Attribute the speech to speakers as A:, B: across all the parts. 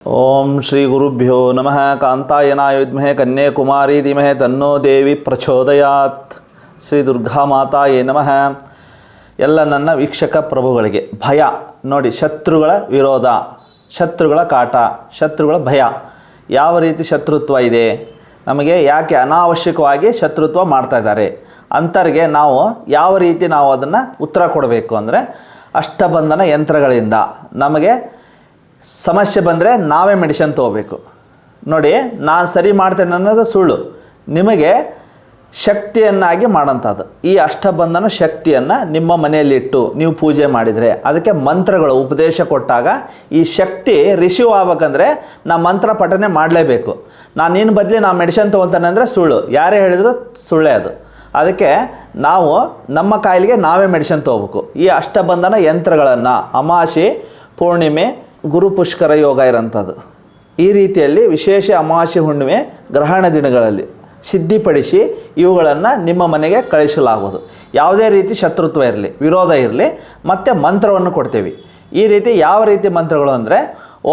A: ಓಂ ಶ್ರೀ ಗುರುಭ್ಯೋ ನಮಃ. ಕಾಂತಾಯನಾಯ ವಿದ್ಮಹೇ ಕನ್ಯಾಕುಮಾರಿ ಧೀಮಹಿ ತನ್ನೋ ದೇವಿ ಪ್ರಚೋದಯಾತ್. ಶ್ರೀ ದುರ್ಗಾ ಮಾತಾಯೇ ನಮಃ. ಎಲ್ಲ ನನ್ನ ವೀಕ್ಷಕ ಪ್ರಭುಗಳಿಗೆ ಭಯ ನೋಡಿ, ಶತ್ರುಗಳ ವಿರೋಧ, ಶತ್ರುಗಳ ಕಾಟ, ಶತ್ರುಗಳ ಭಯ. ಯಾವ ರೀತಿ ಶತ್ರುತ್ವ ಇದೆ, ನಮಗೆ ಯಾಕೆ ಅನಾವಶ್ಯಕವಾಗಿ ಶತ್ರುತ್ವ ಮಾಡ್ತಾ ಇದ್ದಾರೆ ಅಂಥವ್ರಿಗೆ ನಾವು ಯಾವ ರೀತಿ ನಾವು ಅದನ್ನು ಉತ್ತರ ಕೊಡಬೇಕು ಅಂದರೆ, ಅಷ್ಟಬಂಧನ ಯಂತ್ರಗಳಿಂದ ನಮಗೆ ಸಮಸ್ಯೆ ಬಂದರೆ ನಾವೇ ಮೆಡಿಸಿನ್ ತೊಗೋಬೇಕು. ನೋಡಿ, ನಾನು ಸರಿ ಮಾಡ್ತೇನೆ ಅನ್ನೋದು ಸುಳ್ಳು, ನಿಮಗೆ ಶಕ್ತಿಯನ್ನಾಗಿ ಮಾಡೋಂಥದ್ದು. ಈ ಅಷ್ಟಬಂಧನ ಶಕ್ತಿಯನ್ನು ನಿಮ್ಮ ಮನೆಯಲ್ಲಿಟ್ಟು ನೀವು ಪೂಜೆ ಮಾಡಿದರೆ, ಅದಕ್ಕೆ ಮಂತ್ರಗಳು ಉಪದೇಶ ಕೊಟ್ಟಾಗ ಈ ಶಕ್ತಿ ರಿಸೀವ್ ಆಗ್ಬೇಕಂದ್ರೆ ನಾ ಮಂತ್ರ ಪಠನೆ ಮಾಡಲೇಬೇಕು. ನಾನು ನಿನ್ನ ಬದಲಿ ನಾ ಮೆಡಿಸಿನ್ ತೊಗೊತಾನೆ ಅಂದರೆ ಸುಳ್ಳು, ಯಾರೇ ಹೇಳಿದ್ರು ಸುಳ್ಳೇ ಅದು. ಅದಕ್ಕೆ ನಾವು ನಮ್ಮ ಕಾಯಿಲೆಗೆ ನಾವೇ ಮೆಡಿಸಿನ್ ತೊಗೋಬೇಕು. ಈ ಅಷ್ಟಬಂಧನ ಯಂತ್ರಗಳನ್ನು ಅಮಾವಾಸ್ಯೆ, ಪೂರ್ಣಿಮೆ, ಗುರು ಪುಷ್ಕರ ಯೋಗ ಇರೋಂಥದ್ದು, ಈ ರೀತಿಯಲ್ಲಿ ವಿಶೇಷ ಅಮಾವಾಸ್ಯೆ, ಹುಣ್ಣಿಮೆ, ಗ್ರಹಣ ದಿನಗಳಲ್ಲಿ ಸಿದ್ಧಿಪಡಿಸಿ ಇವುಗಳನ್ನು ನಿಮ್ಮ ಮನೆಗೆ ಕಳಿಸಲಾಗುವುದು. ಯಾವುದೇ ರೀತಿ ಶತ್ರುತ್ವ ಇರಲಿ, ವಿರೋಧ ಇರಲಿ, ಮತ್ತು ಮಂತ್ರವನ್ನು ಕೊಡ್ತೀವಿ. ಈ ರೀತಿ ಯಾವ ರೀತಿ ಮಂತ್ರಗಳು ಅಂದರೆ,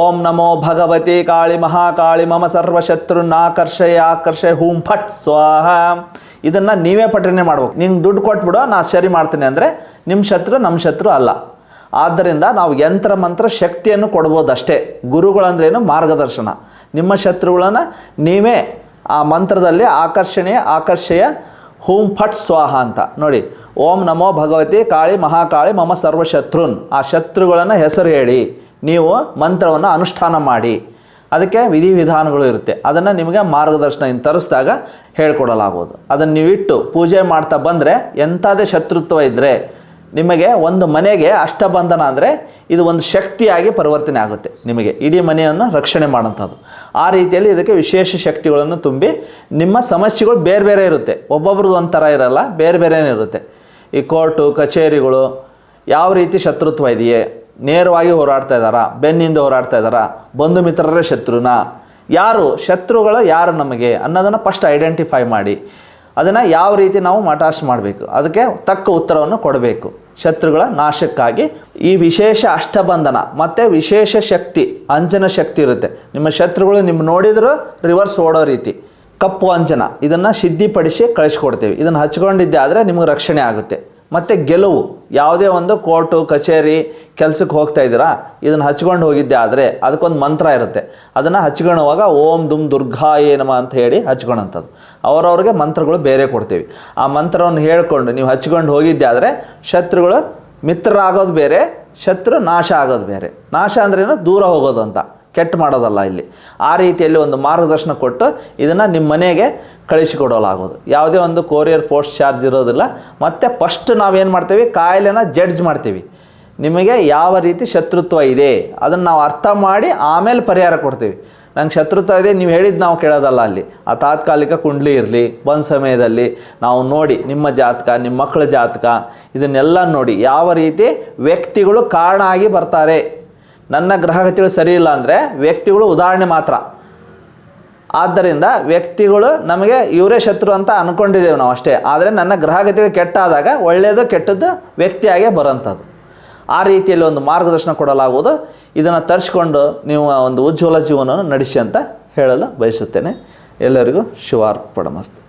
A: ಓಂ ನಮೋ ಭಗವತಿ ಕಾಳಿ ಮಹಾಕಾಳಿ ಮಮ ಸರ್ವಶತ್ರುನಾಕರ್ಷಯ ಆಕರ್ಷಯ ಹೂಂ ಫಟ್ ಸ್ವಾಹ. ಇದನ್ನು ನೀವೇ ಪಠನೆ ಮಾಡ್ಬೇಕು. ನಿಂಗೆ ದುಡ್ಡು ಕೊಟ್ಬಿಡು, ನಾನು ಸರಿ ಮಾಡ್ತೀನಿ ಅಂದರೆ ನಿಮ್ಮ ಶತ್ರು ನಮ್ಮ ಶತ್ರು ಅಲ್ಲ. ಆದ್ದರಿಂದ ನಾವು ಯಂತ್ರ ಮಂತ್ರ ಶಕ್ತಿಯನ್ನು ಕೊಡ್ಬೋದು ಅಷ್ಟೇ. ಗುರುಗಳಂದ್ರೇನು, ಮಾರ್ಗದರ್ಶನ. ನಿಮ್ಮ ಶತ್ರುಗಳನ್ನು ನೀವೇ ಆ ಮಂತ್ರದಲ್ಲಿ ಆಕರ್ಷಯ ಹೂಂ ಫಟ್ ಸ್ವಾಹ ಅಂತ ನೋಡಿ. ಓಂ ನಮೋ ಭಗವತಿ ಕಾಳಿ ಮಹಾಕಾಳಿ ಮಮ ಸರ್ವಶತ್ರುನ್, ಆ ಶತ್ರುಗಳನ್ನು ಹೆಸರು ಹೇಳಿ ನೀವು ಮಂತ್ರವನ್ನು ಅನುಷ್ಠಾನ ಮಾಡಿ. ಅದಕ್ಕೆ ವಿಧಿವಿಧಾನಗಳು ಇರುತ್ತೆ, ಅದನ್ನು ನಿಮಗೆ ಮಾರ್ಗದರ್ಶನ ತರಿಸಿದಾಗ ಹೇಳ್ಕೊಡಲಾಗುವುದು. ಅದನ್ನು ನೀವಿಟ್ಟು ಪೂಜೆ ಮಾಡ್ತಾ ಬಂದರೆ ಎಂಥದೇ ಶತ್ರುತ್ವ ಇದ್ದರೆ ನಿಮಗೆ ಒಂದು ಮನೆಗೆ ಅಷ್ಟಬಂಧನ ಅಂದರೆ ಇದು ಒಂದು ಶಕ್ತಿಯಾಗಿ ಪರಿವರ್ತನೆ ಆಗುತ್ತೆ. ನಿಮಗೆ ಇಡೀ ಮನೆಯನ್ನು ರಕ್ಷಣೆ ಮಾಡೋಂಥದ್ದು. ಆ ರೀತಿಯಲ್ಲಿ ಇದಕ್ಕೆ ವಿಶೇಷ ಶಕ್ತಿಗಳನ್ನು ತುಂಬಿ ನಿಮ್ಮ ಸಮಸ್ಯೆಗಳು ಬೇರೆ ಬೇರೆ ಇರುತ್ತೆ. ಒಬ್ಬೊಬ್ರದ್ದು ಒಂಥರ ಇರಲ್ಲ, ಬೇರೆ ಬೇರೆನೇ ಇರುತ್ತೆ. ಈ ಕೋರ್ಟು ಕಚೇರಿಗಳು ಯಾವ ರೀತಿ ಶತ್ರುತ್ವ ಇದೆಯೇ, ನೇರವಾಗಿ ಹೋರಾಡ್ತಾ ಇದ್ದಾರಾ, ಬೆನ್ನಿಂದ ಹೋರಾಡ್ತಾ ಇದ್ದಾರಾ, ಬಂಧು ಮಿತ್ರರೇ ಶತ್ರುನ, ಯಾರು ಶತ್ರುಗಳು ಯಾರು ನಮಗೆ ಅನ್ನೋದನ್ನು ಫಸ್ಟ್ ಐಡೆಂಟಿಫೈ ಮಾಡಿ ಅದನ್ನು ಯಾವ ರೀತಿ ನಾವು ಮಟಾಶ್ ಮಾಡಬೇಕು, ಅದಕ್ಕೆ ತಕ್ಕ ಉತ್ತರವನ್ನು ಕೊಡಬೇಕು. ಶತ್ರುಗಳ ನಾಶಕ್ಕಾಗಿ ಈ ವಿಶೇಷ ಅಷ್ಟಬಂಧನ ಮತ್ತು ವಿಶೇಷ ಶಕ್ತಿ, ಅಂಜನ ಶಕ್ತಿ ಇರುತ್ತೆ. ನಿಮ್ಮ ಶತ್ರುಗಳು ನಿಮ್ಮ ನೋಡಿದರೂ ರಿವರ್ಸ್ ಓಡೋ ರೀತಿ ಕಪ್ಪು ಅಂಜನ, ಇದನ್ನು ಸಿದ್ಧಿಪಡಿಸಿ ಕಳಿಸ್ಕೊಡ್ತೀವಿ. ಇದನ್ನು ಹಚ್ಕೊಂಡಿದ್ದೆ ಆದರೆ ನಿಮಗೆ ರಕ್ಷಣೆ ಆಗುತ್ತೆ. ಮತ್ತು ಗೆಲುವು, ಯಾವುದೇ ಒಂದು ಕೋರ್ಟು ಕಚೇರಿ ಕೆಲಸಕ್ಕೆ ಹೋಗ್ತಾ ಇದ್ದೀರಾ, ಇದನ್ನು ಹಚ್ಕೊಂಡು ಹೋಗಿದ್ದೆ ಆದರೆ ಅದಕ್ಕೊಂದು ಮಂತ್ರ ಇರುತ್ತೆ. ಅದನ್ನು ಹಚ್ಕೊಳ್ಳುವಾಗ ಓಂ ದುಮ್ ದುರ್ಗಾಯೇ ನಮಃ ಅಂತ ಹೇಳಿ ಹಚ್ಕೊಳ್ಳೋಂಥದ್ದು. ಅವರವ್ರಿಗೆ ಮಂತ್ರಗಳು ಬೇರೆ ಕೊಡ್ತೀವಿ. ಆ ಮಂತ್ರವನ್ನು ಹೇಳ್ಕೊಂಡು ನೀವು ಹಚ್ಕೊಂಡು ಹೋಗಿದ್ದೆ ಆದರೆ ಶತ್ರುಗಳು ಮಿತ್ರರಾಗೋದು ಬೇರೆ, ಶತ್ರು ನಾಶ ಆಗೋದು ಬೇರೆ. ನಾಶ ಅಂದ್ರೇನು, ದೂರ ಹೋಗೋದು ಅಂತ, ಕೆಟ್ಟ ಮಾಡೋದಲ್ಲ ಇಲ್ಲಿ. ಆ ರೀತಿಯಲ್ಲಿ ಒಂದು ಮಾರ್ಗದರ್ಶನ ಕೊಟ್ಟು ಇದನ್ನು ನಿಮ್ಮ ಮನೆಗೆ ಕಳಿಸಿಕೊಡಲಾಗೋದು. ಯಾವುದೇ ಒಂದು ಕೊರಿಯರ್ ಪೋಸ್ಟ್ ಚಾರ್ಜ್ ಇರೋದಿಲ್ಲ. ಮತ್ತು ಫಸ್ಟ್ ನಾವೇನು ಮಾಡ್ತೀವಿ, ಕಾಯಿಲೆನ ಜಡ್ಜ್ ಮಾಡ್ತೀವಿ. ನಿಮಗೆ ಯಾವ ರೀತಿ ಶತ್ರುತ್ವ ಇದೆ ಅದನ್ನು ನಾವು ಅರ್ಥ ಮಾಡಿ ಆಮೇಲೆ ಪರಿಹಾರ ಕೊಡ್ತೀವಿ. ನಂಗೆ ಶತ್ರುತ್ವ ಇದೆ ನೀವು ಹೇಳಿದ್ದು ನಾವು ಕೇಳೋದಲ್ಲ. ಅಲ್ಲಿ ಆ ತಾತ್ಕಾಲಿಕ ಕುಂಡ್ಲಿ ಇರಲಿ, ಬಂದ ಸಮಯದಲ್ಲಿ ನಾವು ನೋಡಿ ನಿಮ್ಮ ಜಾತಕ, ನಿಮ್ಮ ಮಕ್ಕಳ ಜಾತಕ, ಇದನ್ನೆಲ್ಲ ನೋಡಿ ಯಾವ ರೀತಿ ವ್ಯಕ್ತಿಗಳು ಕಾರಣ ಆಗಿ ಬರ್ತಾರೆ. ನನ್ನ ಗ್ರಹಗತಿಗಳು ಸರಿ ಇಲ್ಲ ಅಂದರೆ ವ್ಯಕ್ತಿಗಳು ಉದಾಹರಣೆ ಮಾತ್ರ. ಆದ್ದರಿಂದ ವ್ಯಕ್ತಿಗಳು ನಮಗೆ ಇವರೇ ಶತ್ರು ಅಂತ ಅಂದ್ಕೊಂಡಿದ್ದೇವೆ ನಾವು ಅಷ್ಟೇ. ಆದರೆ ನನ್ನ ಗ್ರಹಗತಿಗಳು ಕೆಟ್ಟಾದಾಗ ಒಳ್ಳೆಯದು ಕೆಟ್ಟದ್ದು ವ್ಯಕ್ತಿಯಾಗೇ ಬರೋಂಥದ್ದು. ಆ ರೀತಿಯಲ್ಲಿ ಒಂದು ಮಾರ್ಗದರ್ಶನ ಕೊಡಲಾಗುವುದು. ಇದನ್ನು ತರಿಸ್ಕೊಂಡು ನೀವು ಒಂದು ಉಜ್ವಲ ಜೀವನವನ್ನು ನಡೆಸಿ ಅಂತ ಹೇಳಲು ಬಯಸುತ್ತೇನೆ. ಎಲ್ಲರಿಗೂ ಶಿವಾರ್ಪಣಮಸ್ತು.